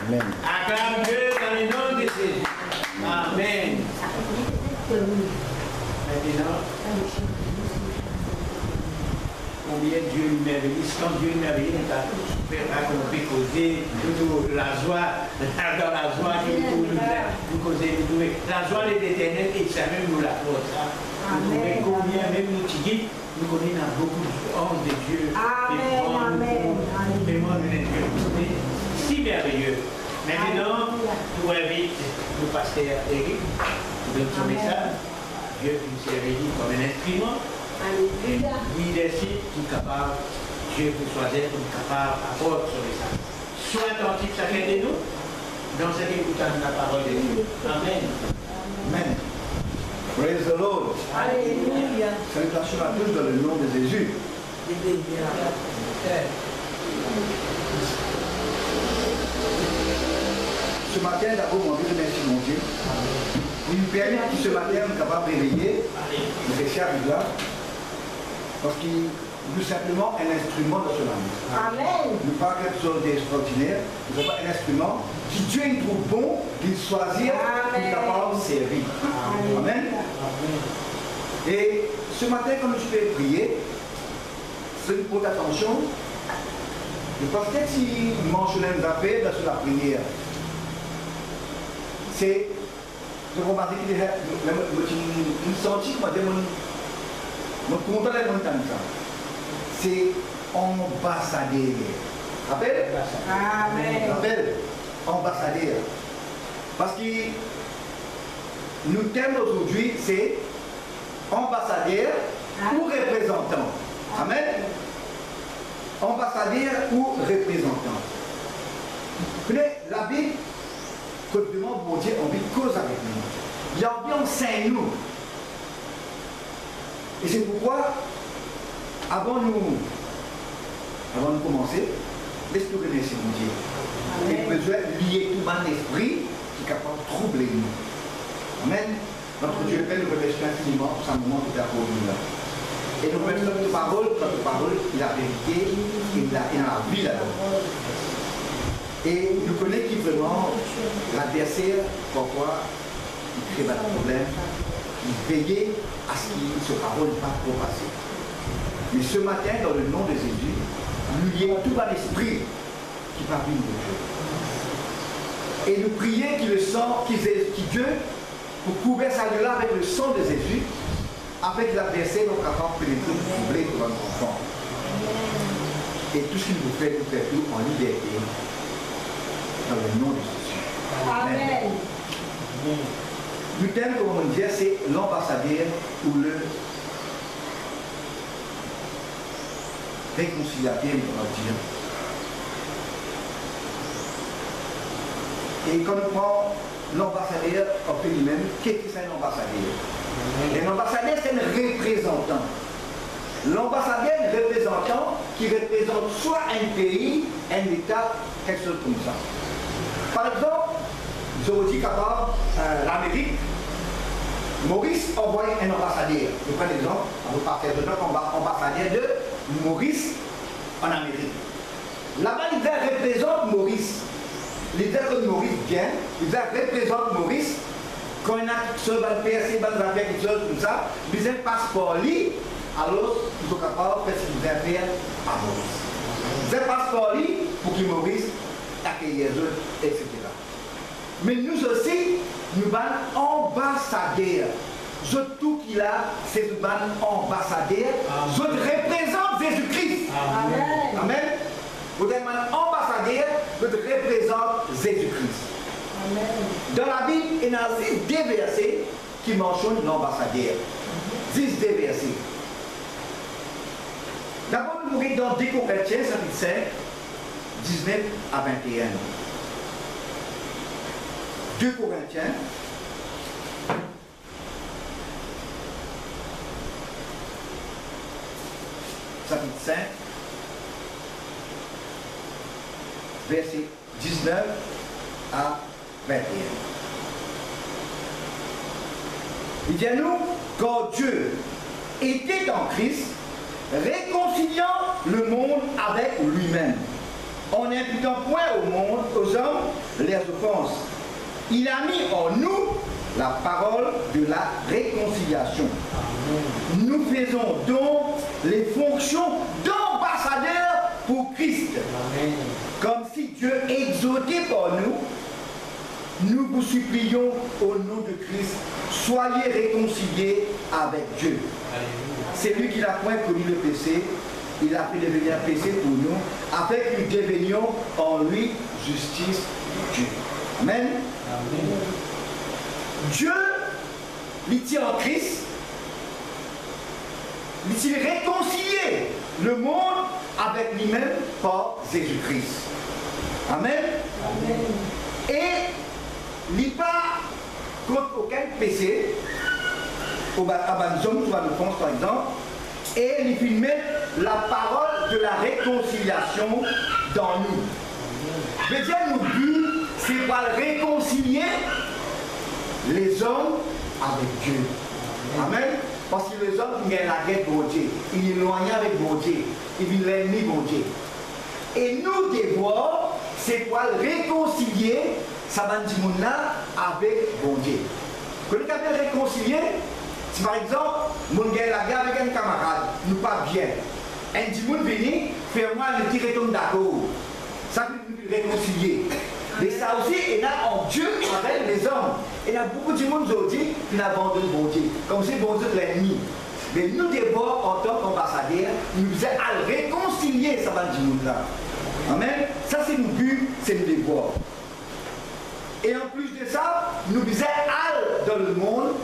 Amen. Acclame Dieu dans le nom de Jésus. Amen. Maintenant, combien Dieu est merveilleux. Quand Dieu est merveilleux, on a fait qu'on peut causer toujours la joie, dans la joie que nous causer, la joie de l'Éternel et ça même nous la force. Vous trouvez combien même nous qui nous connaissons beaucoup de de Dieu. Amen. Vraiment de Dieu. Si merveilleux. Maintenant, nous invite le pasteur Eric de son message. Dieu nous servit comme un instrument. Et leadership qui est capable, Dieu vous choisir comme capable d'apporter son message. Sois attentif chacun de nous dans cette écoutant la parole de Dieu. Amen. Amen. Praise the Lord. Alléluia. Salutations à tous dans le nom de Jésus. Ce matin, d'abord, on veut remercier mon Dieu. Il nous permet que ce matin, nous sommes capables de réveiller, de rester à là, parce qu'il est tout simplement un instrument de cela. Amen. Nous pas quelque chose d'extraordinaire, nous avons un instrument qui Dieu il trouve bon, qu'il choisit pour capable de servir. Amen. Et ce matin, quand je vais prier, c'est une bonne attention. Le pasteur, s'il mentionne un appel dans la prière, c'est je remarque qu'il y a une sortie qui m'a dit c'est ambassadeur. Rappel? Amen. Rappel? Ambassadeur. Parce que nous thème aujourd'hui, c'est ambassadeur ou représentant. Amen. Ambassadeur ou représentant. La Bible, quand on demande mon Dieu, on vit cause avec nous. Il y a envie, on sait nous. Et c'est pourquoi, avant de commencer, laisse-nous remercier mon Dieu. Il a besoin de lier tout mon esprit qui est capable de troubler nous. Amen. Notre Dieu Père nous remercie infiniment pour ce moment qui est pour nous là. Et nous remercions notre parole, il a vérité, il a la vie là-dedans. Et nous connaissons qui vraiment l'adversaire, pourquoi il crée des problèmes, il veillait à ce que ce parole ne pas trop passer. Mais ce matin, dans le nom de Jésus, nous lions tout un esprit qui parvient de Dieu. Et nous prions qu'il le sang, qui Dieu, pour couvrir ça de là avec le sang de Jésus, avec l'adversaire, notre capable de pénétrer, de troubler pour notre enfant. Et tout ce qu'il nous fait tout en liberté. Dans le nom de Jésus. Amen. Le thème, comme on dit, c'est l'ambassadeur ou le réconciliateur, on va dire. Et quand on prend l'ambassadeur en fait lui-même, qu'est-ce que c'est un ambassadeur? Un ambassadeur, c'est un représentant. L'ambassadeur est un représentant qui représente soit un pays, un État, quelque chose comme ça. Par exemple, je vous dis capable, l'Amérique, Maurice envoie un ambassadeur. Je prends l'exemple, on va partir de notre ambassadeur de Maurice en Amérique. Là-bas, il représente Maurice. L'idée que Maurice vient, il représente Maurice. Quand il y a quelque chose, quelque chose comme ça, il a un passeport libre, alors il est capable de faire ce qu'il veut faire à Maurice. Il a un passeport libre pour que Maurice accueillir les autres, etc. Mais nous aussi, nous sommes ambassadeurs. Je tout qu'il a, c'est nous sommes ambassadeurs. Je représente Jésus-Christ. Amen. Amen. Vous êtes ambassadeur, je représente Jésus-Christ. Dans la Bible, il y a 10 versets qui mentionnent l'ambassadeur. 10 versets. D'abord, nous regardons dans 2 Corinthiens, chapitre 5, 19 à 21. 2 Corinthiens, chapitre 5, verset 19 à 21. Il dit à nous, quand Dieu était en Christ, réconciliant le monde avec lui-même, en n'imputant point au monde, aux hommes, les offenses. Il a mis en nous la parole de la réconciliation. Nous faisons donc les fonctions d'ambassadeurs pour Christ. Comme si Dieu exhortait par nous, nous vous supplions au nom de Christ, soyez réconciliés avec Dieu. C'est lui qui n'a point commis le péché, il a fait devenir péché pour nous, afin que nous devenions en lui justice de Dieu. Amen. Amen. Dieu, il tient en Christ, il réconcilié le monde avec lui-même par Jésus-Christ. Amen. Amen. Et il n'y a pas contre aucun péché, au Abanzom, par exemple, et il fait mettre la parole de la réconciliation dans nous. Je veux dire, notre but, c'est pas réconcilier les hommes avec Dieu. Amen. Parce que les hommes, ils ont la guerre pour Dieu. Ils sont éloignés avec bon Dieu. Ils sont l'ennemi pour Dieu. Et nous, devoir, c'est pour réconcilier Sabandimouna avec bon Dieu. Quand nous avons réconcilié, si par exemple, mon gars la guerre avec un camarade, nous pas bien. Un dimoun venu, fais-moi le tirer ton d'accord. Ça veut nous réconcilier. Mais ça aussi, il y a en Dieu avec les hommes. Il y a beaucoup de monde aujourd'hui qui n'abandonnent bon Dieu. Comme si bon Dieu est l'ennemi. Mais nous devons, en tant qu'ambassadeurs, nous aidons à réconcilier ça va du là. Amen. Ça c'est nos buts, c'est nos devoirs. Et en plus de ça, nous disons à dans le monde,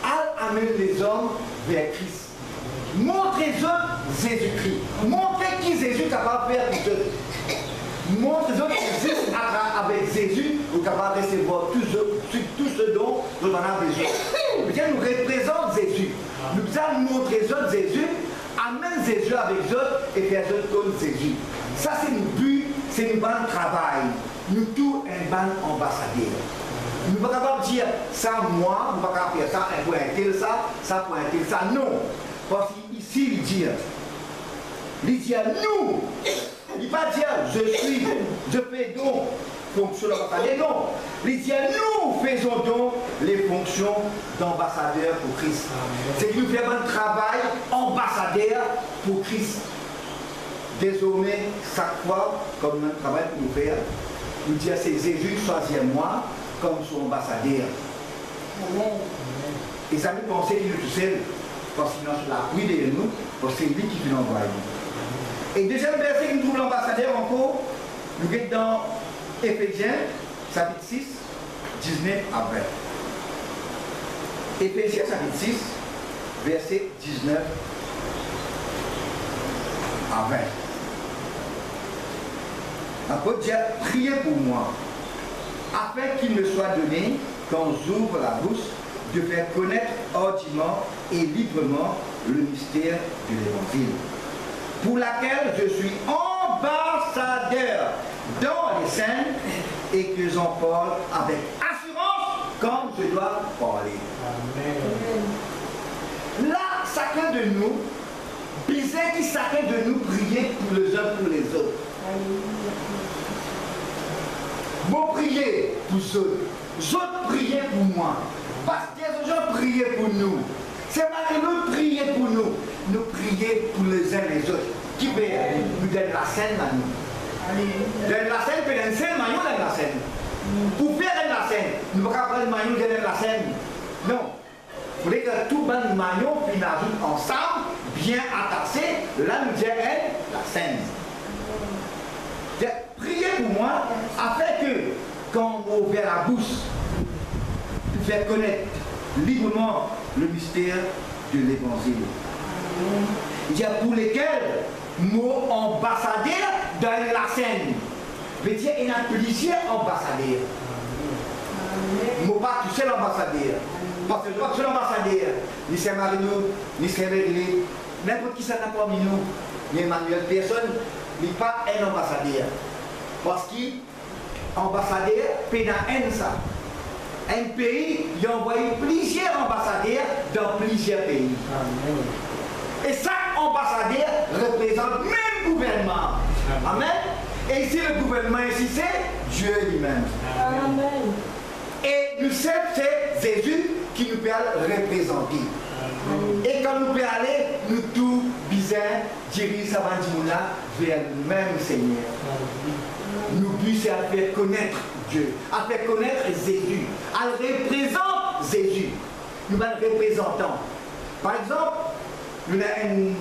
à amener les hommes vers Christ. Montrez-eux Jésus-Christ. Montrez qui Jésus est capable de faire pour eux. Montrez-eux que juste avec Jésus, vous êtes capable de recevoir tout ce dont vous en avez besoin. Bien, nous représentons Jésus. Nous allons montrer eux Jésus, amène Jésus avec eux et faire eux comme Jésus. Ça, c'est notre but, c'est notre bon travail. Nous tous un bon ambassadeur. Nous ne pouvons pas dire ça, moi, nous ne pouvons pas faire ça, un point tel, ça, point tel, ça. Non. Parce qu'ici, il dit nous. Il ne va pas dire je fais donc fonction d'ambassadeur. Non. Il dit nous faisons donc les fonctions d'ambassadeur pour Christ. C'est que nous faisons un travail ambassadeur pour Christ. Désormais, chaque fois, comme nous travail pour nous faire, nous dire c'est Jésus choisit moi comme son ambassadeur. Amen. Et ça nous pensait qu'il est tout seul, parce qu'il a l'appui de nous, parce que c'est lui qui nous envoie. Et deuxième verset qui nous trouve l'ambassadeur encore, nous sommes dans Éphésiens, chapitre 6, 19 à 20. Éphésiens, chapitre 6, verset 19 à 20. L'apôtre dit, priez pour moi, afin qu'il me soit donné, quand j'ouvre la bouche, de faire connaître hardiment et librement le mystère de l'Évangile, pour laquelle je suis ambassadeur dans les saints et que j'en parle avec assurance comme je dois parler. Amen. Là, chacun de nous, besoin que chacun de nous prier pour les uns pour les autres. Bon, priez pour eux. Autres priez pour moi. Parce que les gens priez pour nous. C'est malgré nous prier pour nous. Nous prier pour les uns les autres. Qui peut nous donner la scène à nous. Donner la scène, peut donner scène, maillot dans la scène. Pour faire la scène, nous ne pouvons pas prendre le maillot de la scène. Non. Il faudrait que tout le maillot puis ajoute ensemble, bien attaché. Là, nous disons la scène. Priez pour moi, afin que, quand on ouvre la bouche, de faire connaître librement le mystère de l'Évangile. Il y a pour lesquels, mot ambassadeur dans la scène. Veut dire, il y a plusieurs ambassadeurs. Mot pas tout seul ambassadeur. Parce que pas tout seul ambassadeur. Ni Saint-Marino, ni Saint-Verlé, n'importe qui ça n'a pas mis nous. Ni Emmanuel, personne n'est pas un ambassadeur. Parce qu'ambassadeur, pénal ça. Un pays, il a envoyé plusieurs ambassadeurs dans plusieurs pays. Amen. Et chaque ambassadeur représente le même gouvernement. Amen. Et ici, le gouvernement ici, c'est Dieu lui-même. Amen. Et nous savons que c'est Jésus qui nous peut représenter. Et quand nous pouvons aller, nous tous, bizarres, diriger ça vers le même Seigneur. Nous puissions faire connaître Dieu, à faire connaître Jésus. Elle représente Jésus. Nous sommes représentants. Par exemple, nous avons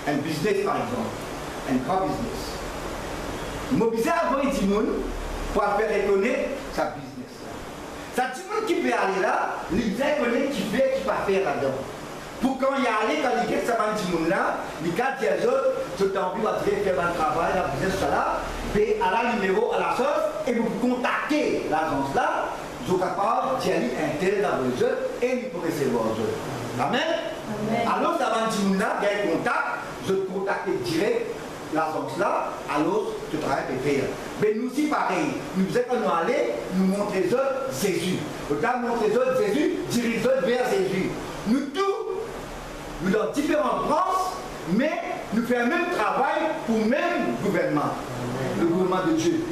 un business, par exemple, un grand business. Mobiliser avant les gens pour faire reconnaître sa business. Ça, tout le monde qui peut aller là, il bien connaître qui fait, qui va faire là-dedans. Pour quand il y a allé, quand il y a ça va dire là, il y a des autres, tout envie de faire un travail, la business là, et à la numéro, à la sauce, et vous contactez l'agence là, vous êtes capable d'y aller un tel dans vos autres, et vous pouvez recevoir vos autres. Amen. Alors, ça va dire là, il y a un contact, vous contactez direct l'agence là, alors tu travailles et faire. Mais nous aussi pareil, nous êtes nous aller, nous montrer les autres Jésus. Autant montrer les autres Jésus, diriger les autres vers Jésus. Nous tous, nous dans différentes branches, mais nous faisons le même travail pour le même gouvernement, le gouvernement de Dieu.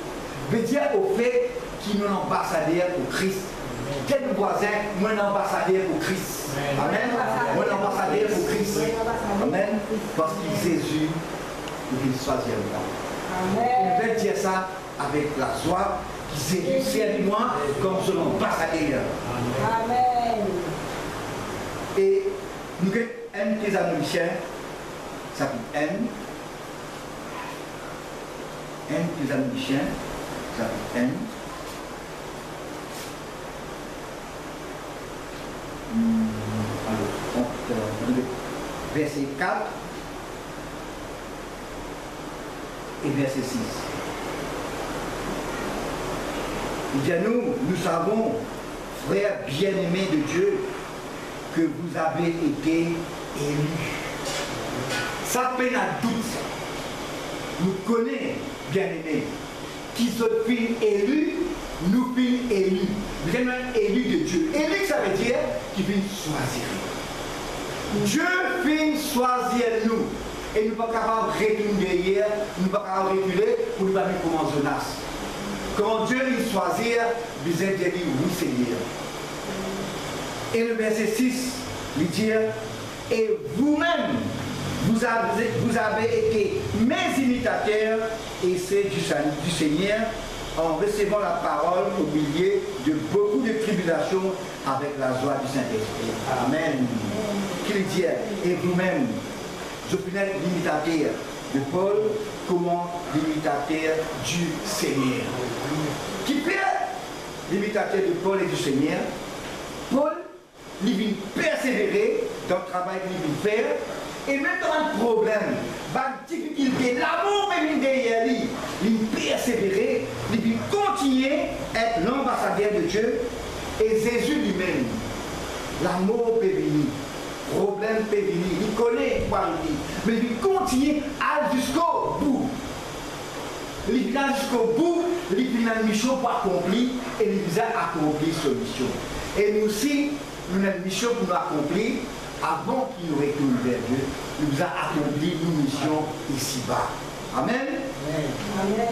Veut dire au fait qu'il nous ambassadeur pour Christ. Quel voisin, moi un ambassadeur pour Christ. Amen. Moi un ambassadeur pour Christ. Amen. Parce qu'il est Jésus. Il soit Amen. Je vais dire ça avec la joie qui s'est de moi comme son ambassadeur. Amen. Et nous avons un des américains, ça s'appelle M. Un des américains, ça s'appelle M. Alors, verset 4. Et verset 6. Il dit à nous, nous savons, frères bien-aimés de Dieu, que vous avez été élus. Ça peine à doute. Nous connaissons, bien-aimés, qui sont élus, nous sommes élus. Vous êtes élus de Dieu. Élu, ça veut dire qu'il vient choisir. Dieu vient choisir nous. Et nous ne sommes pas capables de retourner derrière, nous ne sommes pas capables de reculer pour nous mettre comme en zonasse. Quand Dieu nous choisit, vous êtes dit oui Seigneur. Et le verset 6, il dit, et vous-même, vous avez été mes imitateurs et c'est du Seigneur en recevant la parole au milieu de beaucoup de tribulations avec la joie du Saint-Esprit. Amen. Qu'il dit, et vous-même, je suis l'imitateur de Paul, comment l'imitateur du Seigneur. Qui fait l'imitateur de Paul et du Seigneur? Paul, il vient persévérer dans le travail qu'il vient faire, et même dans un problème, dans une difficulté, l'amour même derrière lui, il persévérer, il vient continuer à être l'ambassadeur de Dieu, et Jésus lui-même, l'amour peut venir. Problème peut venir, il connaît quoi il dit, mais il continue à jusqu'au bout. Il vient jusqu'au bout, il vient une mission pour accomplir et il vient accomplir sa mission. Et nous aussi, nous avons une mission pour nous accomplir avant qu'il nous retourne vers Dieu. Nous avons accompli nos missions ici-bas. Amen. Amen.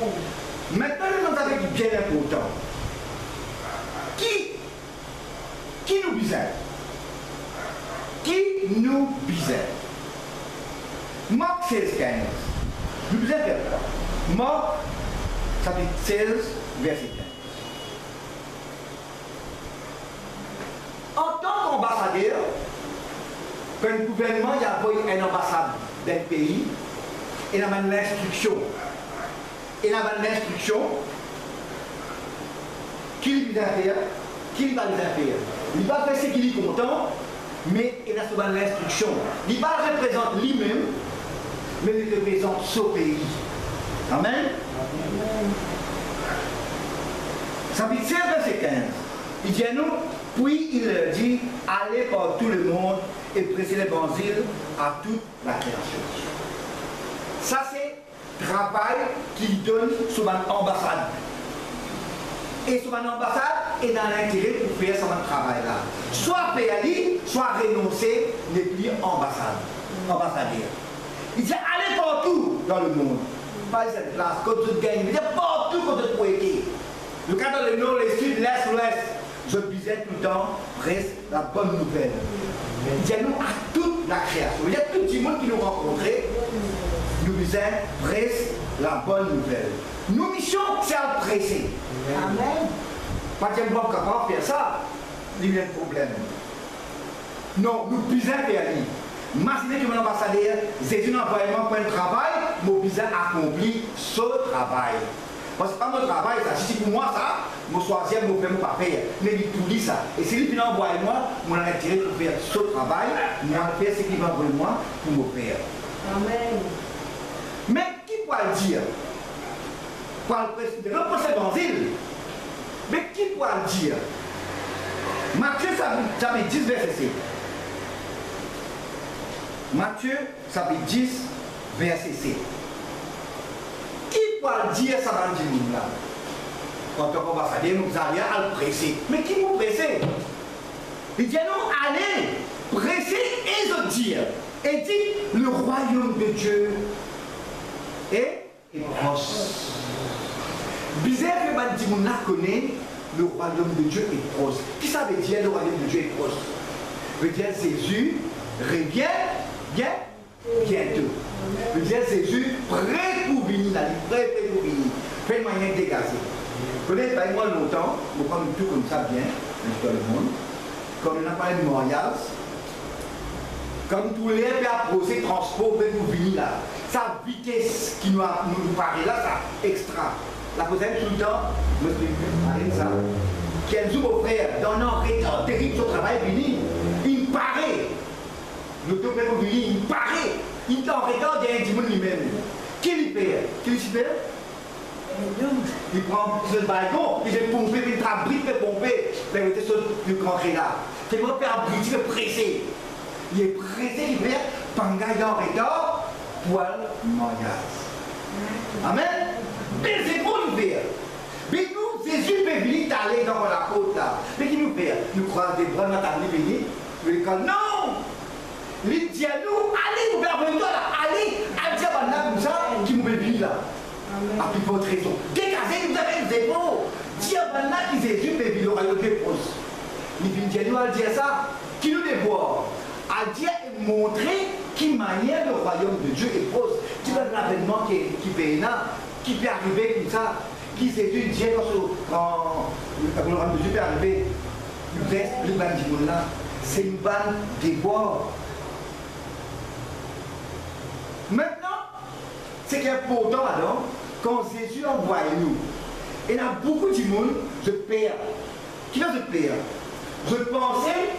Maintenant, nous avons un bien important. Qui nous bisait? Qui nous bisait? Marc 16, 15. Nous bisait faire quoi? Marc, chapitre 16, verset 15. En tant qu'ambassadeur, quand le gouvernement y a envoyé une ambassade d'un pays, il a donné l'instruction. Il a donné l'instruction qu'il va faire, qu'il va les faire. Il va faire ce qu'il est content, mais il a souvent l'instruction. Il va représenter lui-même, mais il représente ce pays. Amen. Ça veut dire verset 15. Il dit à nous, puis il leur dit, allez par tout le monde et prêchez l'évangile à toute la création. Ça c'est le travail qu'il donne sur une ambassade. Et sur une ambassade est dans l'intérêt pour faire ce travail-là. Soit payer, soit renoncer, n'est plus ambassadeur. Il dit, allez partout dans le monde. pas cette place, quand tu gagnes, il y a partout quand tu peux aider. Le cas dans le nord, le sud, l'est, l'ouest, je disais tout le temps, reste la bonne nouvelle. Dis-nous à toute la création. Il y a tout le monde qui nous rencontrait, nous disaient, reste la bonne nouvelle. Nos missions, c'est à presser. Amen. Pas qu'il y a pas capable de faire ça, il y a un problème. Non, nous puisons faire lui. Imaginez que mon ambassadeur, Jésus n'a pas vraiment un travail, mon puisons accompli ce travail. Parce que pas mon travail, ça, si pour moi ça, mon choisir, mon faire, mon pas faire. Mais il tout dit ça. Et si lui envoie moi, mon intérêt pour faire ce travail, moi faire ce qu'il va envoyer moi pour me faire. Amen. Mais qui peut le dire? Pour le reposer dans l'île. Mais qui peut le dire? Matthieu, ça veut 10 verset 7. Matthieu, ça veut 10 verset 7. Qui peut dire ça dans le monde là? Quand on va faire, nous allons à le presser. Mais qui vous presser? Il dit non, allez, presser et je dire. Et dit, le royaume de Dieu est proche. Bizarre que le monde connaît, le royaume de Dieu est proche. Qui ça veut dire le royaume de Dieu est proche? Veut dire Jésus revient bientôt. Veut dire Jésus prêt pour venir, prêt pour venir. Fait de manière dégagée. Peut-être pas moi longtemps, mais comme tout comme ça bien, dans le monde, comme on a parlé de mariage, comme tous les approcher transport pour venir là, sa vitesse qui nous paraît là, ça extra. La prochaine tout le temps, je me suis ça. Quel jour mon frère, dans un retard terrible son travail fini, il paraît. Le tout peut venir, il paraît. Il est en retard d'un dimanche lui-même. Qui lui perd? Qui lui perd? Il prend ce balcon, il est pompé, il est pompé, mais il était sur le grand là. C'est mon père abruti, il est pressé. Il est pressé, il fait pangaille en retard, poil mariage. Amen. Mais c'est pour nous faire. Mais nous, Jésus peut venir aller dans la côte là. Mais qui nous fait? Nous croisons des bras, nous avons venir. Nous disons non. Il dit à nous, allez, nous allons venir là, allez, à dire à nous comme ça, qui nous veut venir là. À plus votre raison. Dégagez, nous avez des épaules. Dire maintenant que Jésus peut venir au royaume de Dieu. Il vient dire nous à dire ça, qui nous dévoile. À dire et montrer qui manière le royaume de Dieu est proche. Tu vois l'avènement qui peut là, qui peut arriver comme ça, qui Jésus dit quand le royaume de Dieu peut arriver. Le reste, le ban du monde là, c'est une banne dévoile. Maintenant, ce qui est important alors, quand Jésus envoie nous, il y a beaucoup de monde, je perds. Qui va se perdre? Je pensais,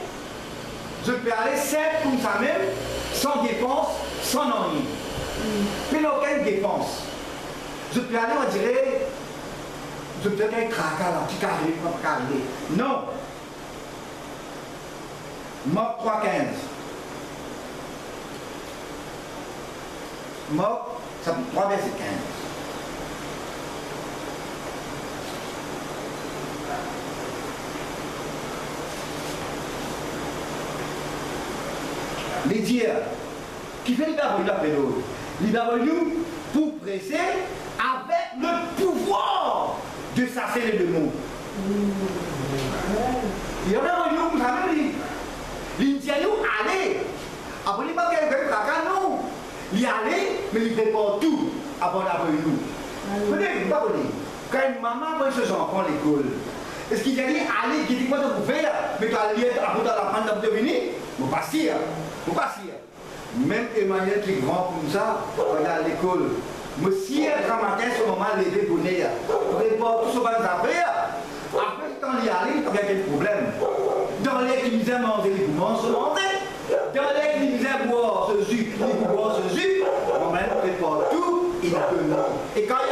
je peux aller simple comme ça même, sans dépense, sans ennui. Mais il n'y a aucune dépense. Je peux aller, on dirait, je peux être un craquant là, qui carré, pas carré. Non. Marc 3,15. Marc, chapitre 3, verset 15. Les dieux, qui fait l'Ibervenu après l'autre. L'Ibervenu pour presser avec le pouvoir de chasser les démons. Il y a un nous, vous savez, il dit à nous, allez. Après, il n'y a pas quelqu'un qui non. Il allait, mais il fait pas tout avant d'avoir nous. Vous savez, pas quand une maman voit ses enfants à l'école, est-ce qu'il a dit, allez, qui dit quoi vous faire, mais tu as lié à vous d'apprendre à venir? Vous passez, vous passez. Même Emmanuel qui est grand comme ça, regarde à l'école. Mais si elle matin, ce moment, levé pour venir, vous répondez tout ce que vous avez après, quand il y a allé, il y a quel problème? Dans les qui disaient manger, ils commencent à manger. Dans les qui disaient boire ce jus, ils boivent ce jus. On ne fait pas tout, il peut non. Et quand il y